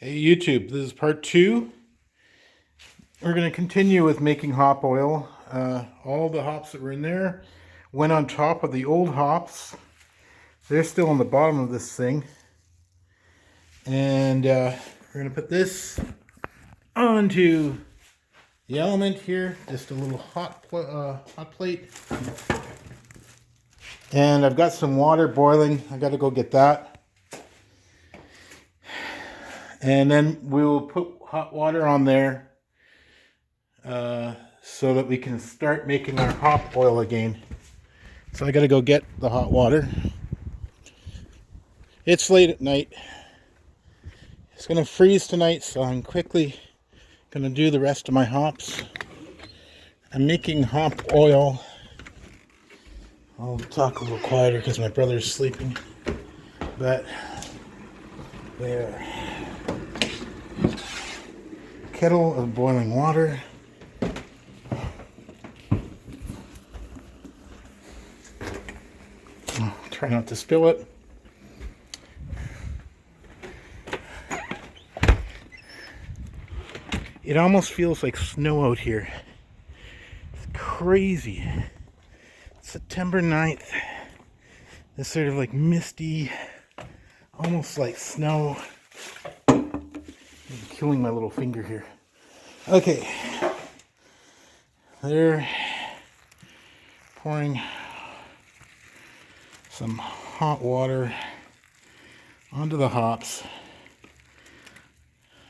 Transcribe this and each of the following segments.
Hey YouTube, this is part 2. We're going to continue with making hop oil. All the hops that were in there went on top of the old hops. They're still on the bottom of this thing. And we're going to put this onto the element here. Just a little hot plate. And I've got some water boiling. I got to go get that. And then we will put hot water on there so that we can start making our hop oil again. So I gotta go get the hot water. It's late at night. It's gonna freeze tonight, so I'm quickly gonna do the rest of my hops. I'm making hop oil. I'll talk a little quieter because my brother's sleeping. But there. Kettle of boiling water. Try not to spill it. It almost feels like snow out here. It's crazy. September 9th. It's sort of like misty, almost like snow. I'm killing my little finger here. Okay. They're pouring some hot water onto the hops.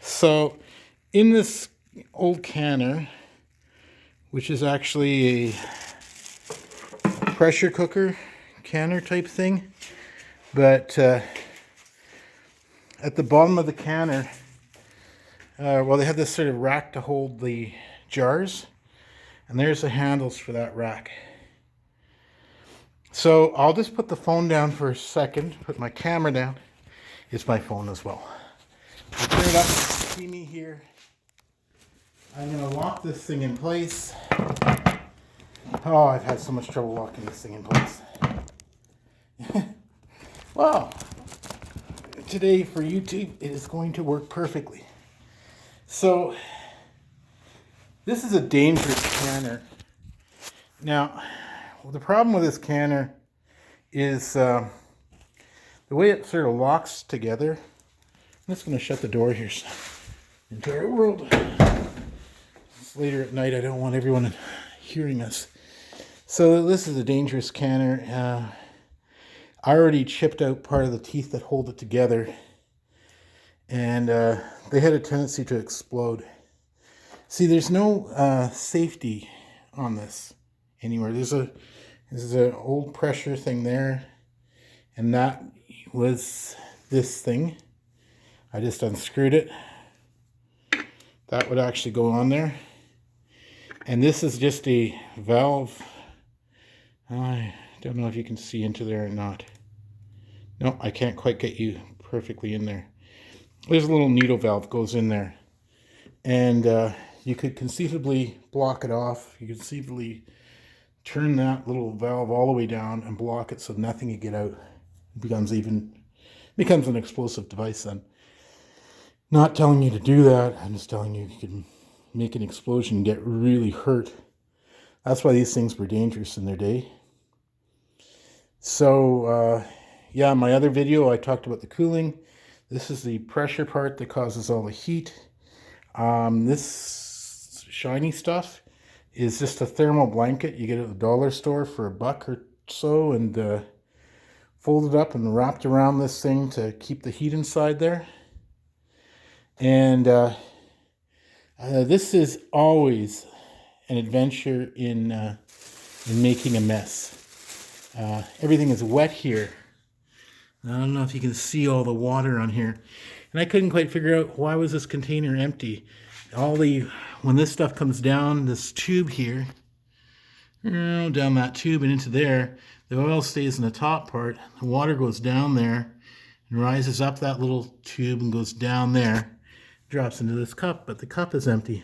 So in this old canner, which is actually a pressure cooker canner type thing, but at the bottom of the canner, well, they have this sort of rack to hold the jars, and there's the handles for that rack. So I'll just put the phone down for a second, put my camera down. It's my phone as well. I'll turn it up, see me here. I'm going to lock this thing in place. Oh, I've had so much trouble locking this thing in place. Wow. Today for YouTube, it is going to work perfectly. So, this is a dangerous canner. Now, the problem with this canner is the way it sort of locks together. I'm just going to shut the door here. Entire world. It's later at night. I don't want everyone hearing us. So this is a dangerous canner. I already chipped out part of the teeth that hold it together, and they had a tendency to explode. See, there's no safety on this anywhere. This is an old pressure thing there, and that was this thing. I just unscrewed it. That would actually go on there. And this is just a valve. I don't know if you can see into there or not. No, I can't quite get you perfectly in there. There's a little needle valve goes in there. And you could conceivably block it off. You could conceivably turn that little valve all the way down and block it so nothing can get out. It becomes an explosive device then. Not telling you to do that. I'm just telling you can make an explosion and get really hurt. That's why these things were dangerous in their day. So, yeah, in my other video, I talked about the cooling. This is the pressure part that causes all the heat. This shiny stuff is just a thermal blanket. You get it at the dollar store for $1 or so, and folded up and wrapped around this thing to keep the heat inside there. And this is always an adventure in making a mess. Everything is wet here. I don't know if you can see all the water on here. And I couldn't quite figure out why was this container empty. When this stuff comes down this tube here, down that tube and into there, the oil stays in the top part. The water goes down there and rises up that little tube and goes down there. Drops into this cup, but the cup is empty.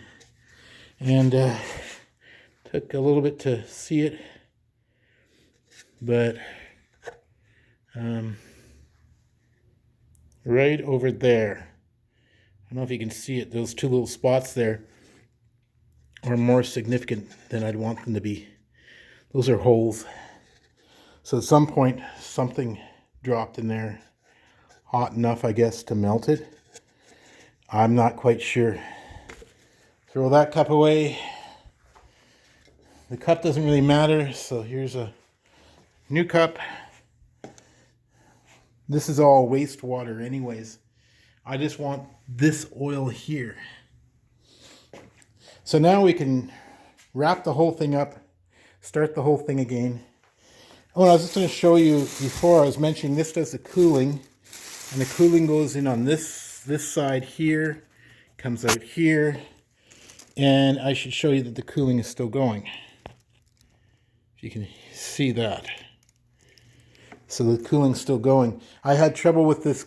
And took a little bit to see it, but right over there I don't know if you can see it. Those two little spots there are more significant than I'd want them to be. Those are holes. So at some point, something dropped in there, hot enough, I guess, to melt it. I'm not quite sure. Throw that cup away. The cup doesn't really matter, so here's a new cup. This is all wastewater anyways. I just want this oil here. So now we can wrap the whole thing up, start the whole thing again. Oh, and I was just going to show you before, I was mentioning this does the cooling, and the cooling goes in on this side here, comes out here, and I should show you that the cooling is still going. If you can see that. So the cooling's still going. I had trouble with this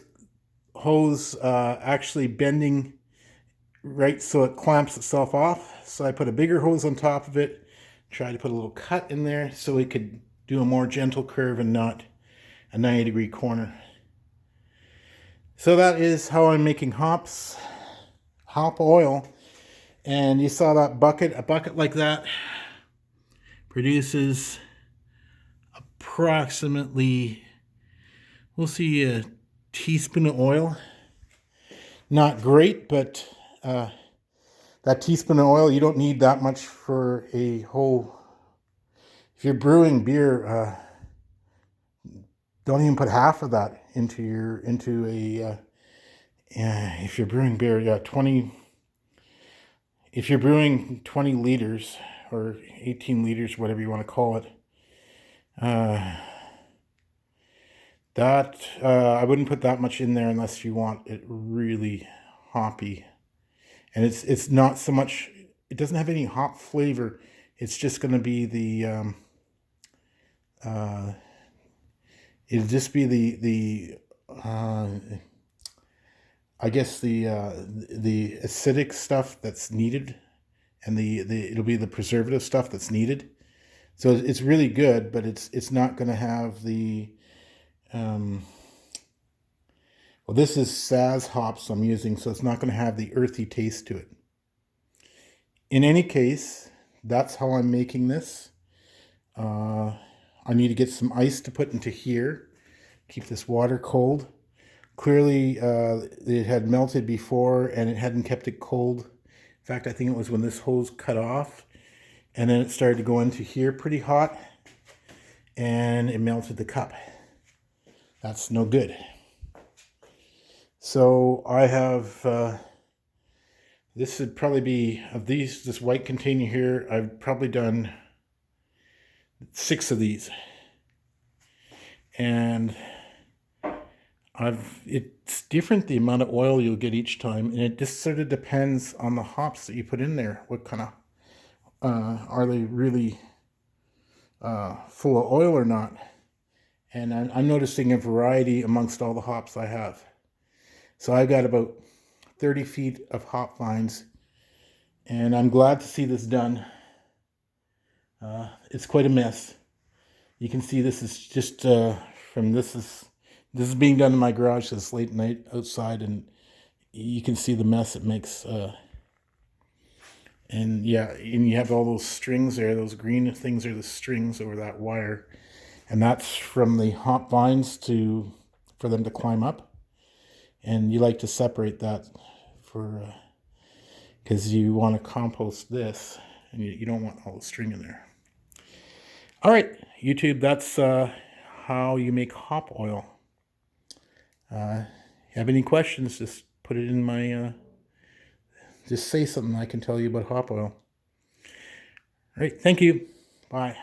hose actually bending right so it clamps itself off. So I put a bigger hose on top of it, tried to put a little cut in there so we could do a more gentle curve and not a 90-degree corner. So that is how I'm making hops, hop oil. And you saw that bucket, a bucket like that produces approximately, we'll see, a teaspoon of oil. Not great, but that teaspoon of oil, you don't need that much for a whole. If you're brewing beer, don't even put half of that into a. If you're brewing beer, yeah, 20. If you're brewing 20 liters or 18 liters, whatever you want to call it, I wouldn't put that much in there unless you want it really hoppy. And it's not so much, it doesn't have any hop flavor. It's just going to be the, it'll just be the I guess the acidic stuff that's needed, and it'll be the preservative stuff that's needed. So it's really good, but it's not going to have the, well, this is Saz hops I'm using, so it's not going to have the earthy taste to it. In any case, that's how I'm making this. I need to get some ice to put into here, keep this water cold. Clearly, it had melted before and it hadn't kept it cold. In fact, I think it was when this hose cut off, and then it started to go into here pretty hot, and it melted the cup. That's no good. So I have, this would probably be, of these, this white container here, I've probably done 6 of these. And it's different the amount of oil you'll get each time, and it just sort of depends on the hops that you put in there. What kind of, are they really full of oil or not? And I'm noticing a variety amongst all the hops I have. So I got about 30 feet of hop vines, and I'm glad to see this done. It's quite a mess. You can see this is just this is being done in my garage, so it's late night outside, and you can see the mess it makes. And yeah, and you have all those strings there. Those green things are the strings over that wire. And that's from the hop vines for them to climb up. And you like to separate that because you want to compost this, and you don't want all the string in there. All right, YouTube, that's how you make hop oil. Have any questions, just put it in my, just say something I can tell you about hop oil. All right, thank you. Bye.